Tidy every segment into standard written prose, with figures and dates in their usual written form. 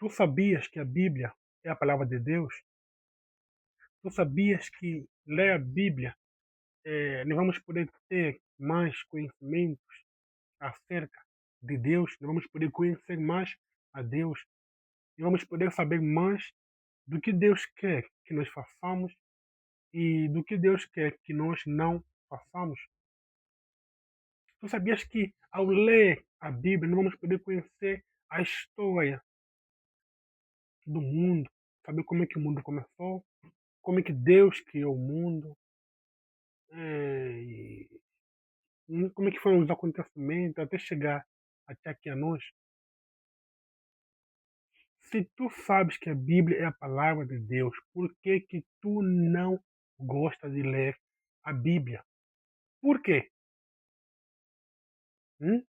Tu sabias que a Bíblia é a palavra de Deus? Tu sabias que ler a Bíblia, nós vamos poder ter mais conhecimentos acerca de Deus, nós vamos poder conhecer mais a Deus, e vamos poder saber mais do que Deus quer que nós façamos e do que Deus quer que nós não façamos. Tu sabias que ao ler a Bíblia nós vamos poder conhecer a história do mundo, saber como é que o mundo começou, como é que Deus criou o mundo, e como é que foram os acontecimentos até chegar até aqui a nós. Se tu sabes que a Bíblia é a palavra de Deus, por que que tu não gosta de ler a Bíblia? Por quê? Hum?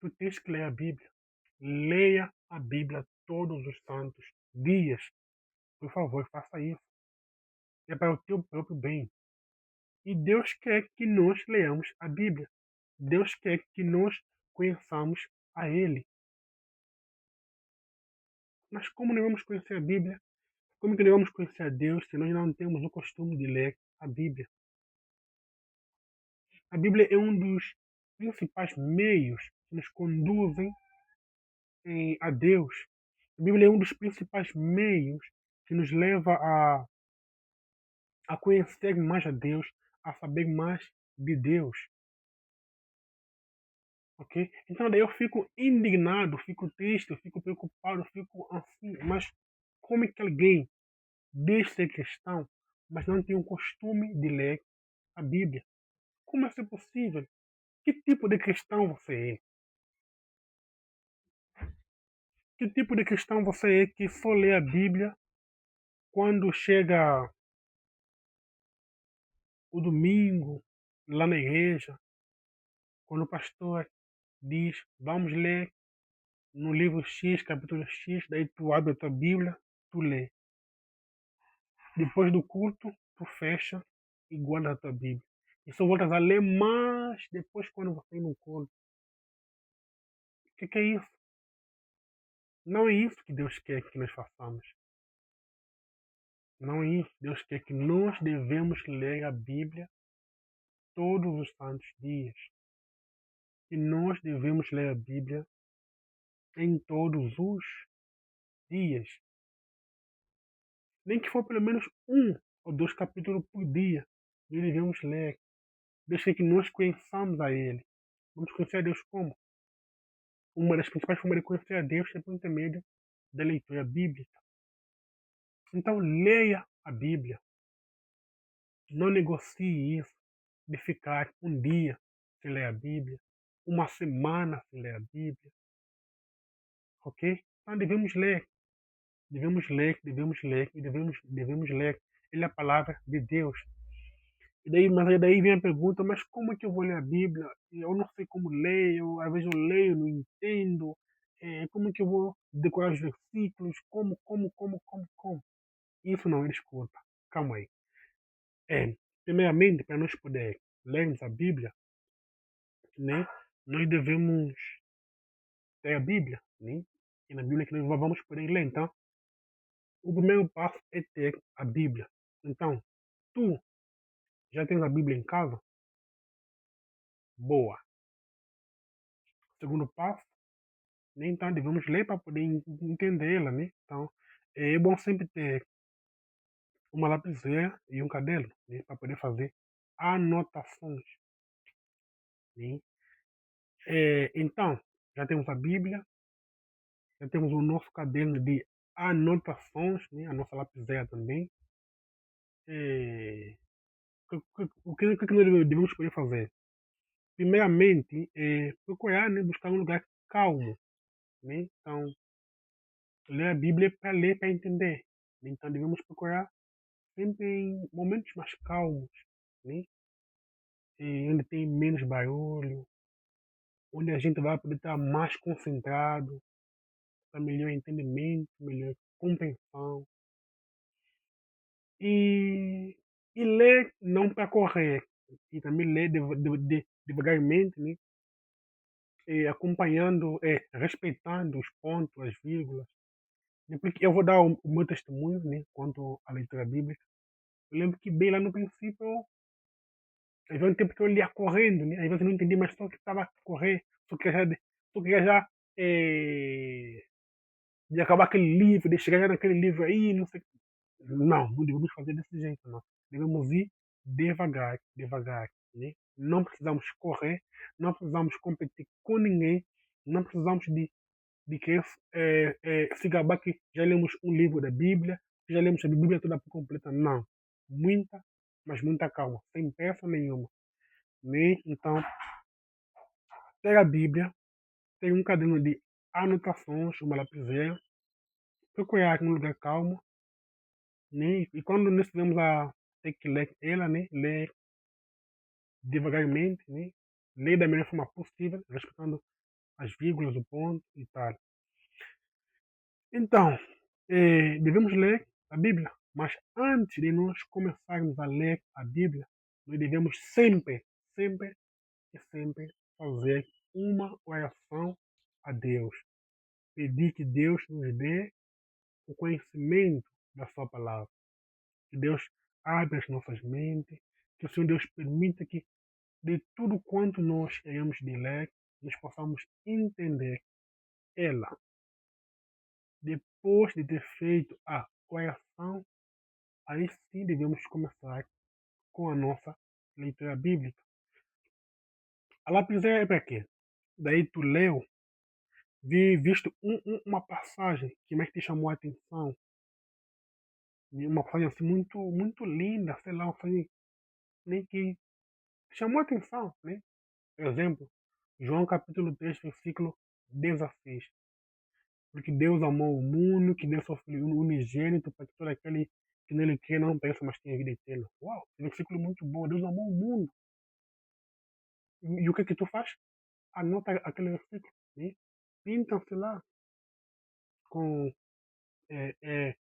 Tu tens que ler a Bíblia. Leia a Bíblia todos os santos dias. Por favor, faça isso. É para o teu próprio bem. E Deus quer que nós leamos a Bíblia. Deus quer que nós conheçamos a Ele. Mas como nós vamos conhecer a Bíblia? Como que nós vamos conhecer a Deus se nós não temos o costume de ler a Bíblia? A Bíblia é um dos principais meios que nos conduzem a Deus. A Bíblia é um dos principais meios que nos leva a conhecer mais a Deus, a saber mais de Deus. Ok? Então daí eu fico indignado, fico triste, fico preocupado, fico assim. Mas como é que alguém diz ser cristão, mas não tem o costume de ler a Bíblia? Como é isso possível? Que tipo de cristão você é? Que tipo de cristão você é que só lê a Bíblia quando chega o domingo, lá na igreja, quando o pastor diz, vamos ler no livro X, capítulo X, daí tu abre a tua Bíblia, tu lê. Depois do culto, tu fecha e guarda a tua Bíblia. E só voltas a ler mais depois quando você ir no culto. O que é isso? Não é isso que Deus quer que nós façamos. Não é isso. Deus quer que nós devemos ler a Bíblia todos os santos dias. E nós devemos ler a Bíblia em todos os dias. Nem que for pelo menos um ou dois capítulos por dia. Nós devemos ler. Deus quer que nós conheçamos a Ele. Vamos conhecer a Deus como? Uma das principais formas de conhecer a Deus é por intermédio da leitura bíblica. Então, leia a Bíblia. Não negocie isso de ficar um dia sem ler a Bíblia, uma semana sem ler a Bíblia. Ok? Então, devemos ler e devemos ler. Ele é a palavra de Deus. Mas daí vem a pergunta, mas como é que eu vou ler a Bíblia? Eu não sei como ler, às vezes eu leio, não entendo. Como é que eu vou decorar os versículos? Como? Isso não é desculpa. Calma aí. Primeiramente, para nós poder lermos a Bíblia, né, nós devemos ter a Bíblia, né? E na Bíblia que nós vamos poder ler. Então, o primeiro passo é ter a Bíblia. Então, tu já tens a Bíblia em casa? Boa. Segundo passo, né? Então devemos ler para poder entendê-la, né? Então é bom sempre ter uma lapiseira e um caderno, né? Para poder fazer anotações, né? Então, já temos a Bíblia, já temos o nosso caderno de anotações, né? A nossa lapiseira também. É, o que nós devemos poder fazer? Primeiramente, procurar, né? Buscar um lugar calmo, né? Então, ler a Bíblia é para ler, para entender. Então, devemos procurar sempre em momentos mais calmos, né? Onde tem menos barulho, onde a gente vai poder estar mais concentrado, para melhor entendimento, melhor compreensão. E, e ler não para correr, e também ler devagarmente, né? acompanhando, respeitando os pontos, as vírgulas. Né? Porque eu vou dar o meu testemunho, né, quanto à leitura bíblica. Eu lembro que bem lá no princípio, havia um tempo que eu lia correndo, né? Às vezes eu não entendi, mas só que estava a correr, só que só que já de acabar aquele livro, de chegar naquele livro aí, não sei. Não, não devemos fazer desse jeito, não. Devemos ir devagar, devagar, né? Não precisamos correr, não precisamos competir com ninguém, não precisamos de querer se gabar que já lemos um livro da Bíblia, que já lemos a Bíblia toda por completa. Não. Muita, mas muita calma, sem pressa nenhuma. Né? Então, pega a Bíblia, tem um caderno de anotações, uma lapiseira, procurar um lugar calmo, né? E quando nós estivermos a ter que ler ela, né? Ler devagarmente, né? Ler da melhor forma possível, respeitando as vírgulas, o ponto e tal. Então, devemos ler a Bíblia, mas antes de nós começarmos a ler a Bíblia, nós devemos sempre, sempre e sempre fazer uma oração a Deus. Pedir que Deus nos dê o conhecimento da Sua palavra. Que Deus abra as nossas mentes, que o Senhor Deus permita que de tudo quanto nós iremos de ler, nós possamos entender ela. Depois de ter feito a oração, aí sim devemos começar com a nossa leitura bíblica. A lapiseira é para quê? Daí tu leu, visto uma passagem que mais te chamou a atenção, e uma passagem assim muito, muito linda, sei lá, uma passagem nem que chamou a atenção, né? Por exemplo, João capítulo 3, versículo 16. Porque Deus amou o mundo, que deu seu Filho unigênito para que todo aquele que nele crê não pereça, mas tenha vida eterna. Uau, que versículo muito bom. Deus amou o mundo. E o que é que tu faz? Anota aquele versículo. Né? Pinta-se lá com, é, é,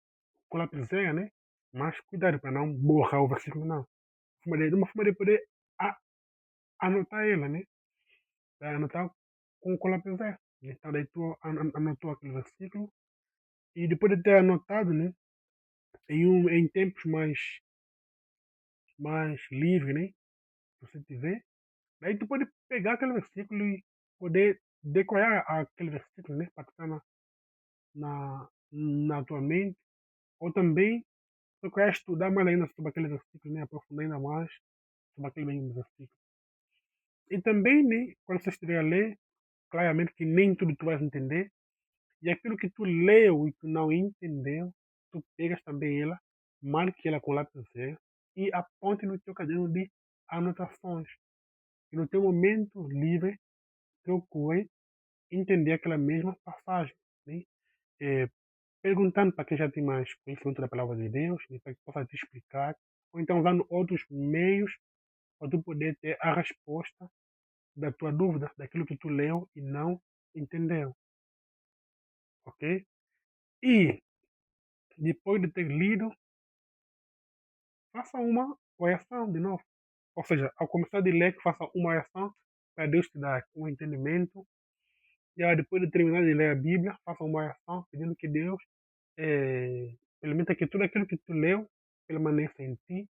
com lapiseira, né? Mas cuidado para não borrar o versículo, não. De uma forma de poder a, anotar ela, né? Para anotar com lapiseira. Então, daí tu anotou aquele versículo. E depois de ter anotado, né? Em tempos mais livre, né? Se você tiver. Daí tu pode pegar aquele versículo e poder decorar aquele versículo, né? Para ficar na tua mente. Ou também procurar estudar mais ainda sobre aquele versículo, né? Aprofundar ainda mais sobre aquele mesmo versículo. E também, né? Quando você estiver a ler, claramente que nem tudo tu vais entender. E aquilo que tu leu e tu não entendeu, tu pegas também ela, marque ela com lápis zero e aponte no teu caderno de anotações. E no teu momento livre, procure entender aquela mesma passagem. Né? É, perguntando para quem já tem mais conhecimento da palavra de Deus, né, para que possa te explicar, ou então usando outros meios para tu poder ter a resposta da tua dúvida, daquilo que tu leu e não entendeu. Ok? E depois de ter lido, faça uma oração de novo. Ou seja, ao começar de ler, faça uma oração para Deus te dar um entendimento. E aí, depois de terminar de ler a Bíblia, faça uma oração pedindo que Deus permita que tudo aquilo que tu leu permaneça em ti,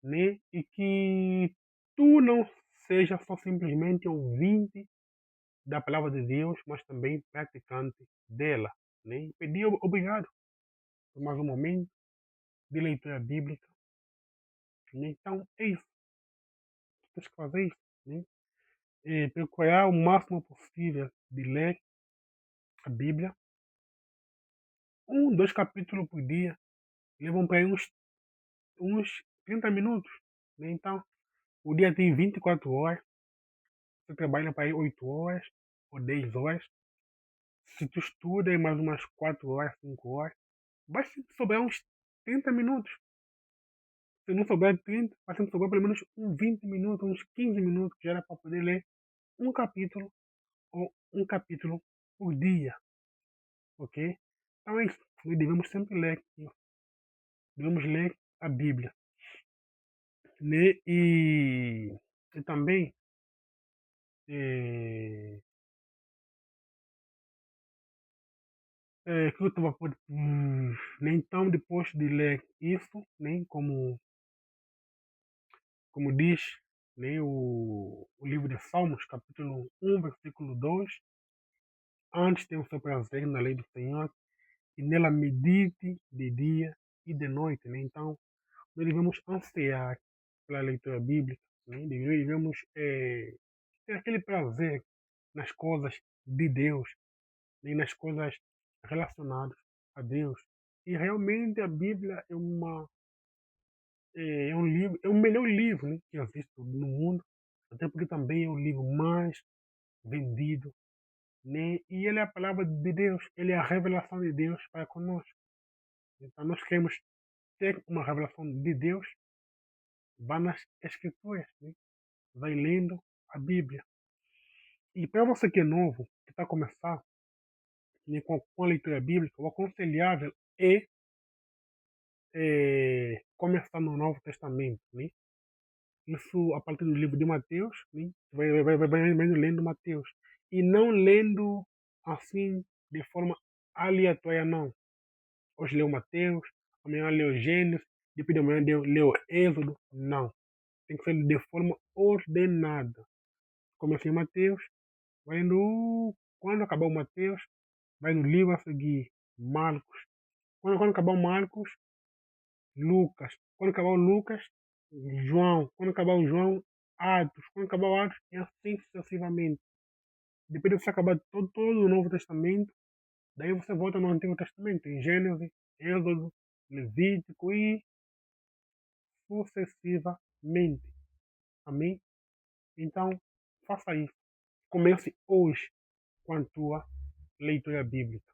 né? E que tu não seja só simplesmente ouvinte da palavra de Deus, mas também praticante dela, né? E pedir obrigado por mais um momento de leitura bíblica. Né? Então, é isso. Tens que fazer isso, né? Procurar o máximo possível de ler a Bíblia. 2 capítulos por dia. Levam para aí uns 30 minutos. Né? Então, o dia tem 24 horas. Você trabalha para aí 8 horas ou 10 horas. Se tu estuda, é mais umas 4 horas, 5 horas. Vai sempre sobrar uns 30 minutos. Se não sobrar 30, vai sempre sobrar pelo menos uns 20 minutos, uns 15 minutos, que já era para poder ler um capítulo ou um capítulo por dia. Ok? Então é isso. Nós devemos ler a Bíblia. Né? E também que eu estava por. Então, depois de ler isso, nem como diz nem o livro de Salmos, capítulo 1, versículo 2, antes tem o seu prazer na lei do Senhor, e nela medite de dia e de noite. Né? Então, nós devemos ansiar pela leitura bíblica, né? Devemos ter aquele prazer nas coisas de Deus, nem nas coisas relacionadas a Deus. E realmente a Bíblia é um livro, é o melhor livro, né, que existe no mundo, até porque também é o livro mais vendido, né? E ele é a palavra de Deus, ele é a revelação de Deus para conosco. Então nós queremos ter uma revelação de Deus, vá nas Escrituras, né? Vai lendo a Bíblia. E para você que é novo, que está a começar, né, com a leitura bíblica, o aconselhável começar no Novo Testamento, né? Isso a partir do livro de Mateus, né? Vai lendo Mateus. E não lendo assim, de forma aleatória, não. Hoje leu Mateus, amanhã leu Gênesis, depois de amanhã leu Êxodo. Não. Tem que ser de forma ordenada. Começa em Mateus, vai no. Quando acabar o Mateus, vai no livro a seguir, Marcos. Quando acabar o Marcos, Lucas. Quando acabar o Lucas, João. Quando acabar o João, Atos. Quando acabar o Atos, e assim sucessivamente. Depois de você acabar todo o Novo Testamento, daí você volta no Antigo Testamento, em Gênesis, Êxodo, Levítico e sucessivamente. Amém? Então, faça isso. Comece hoje com a tua leitura bíblica.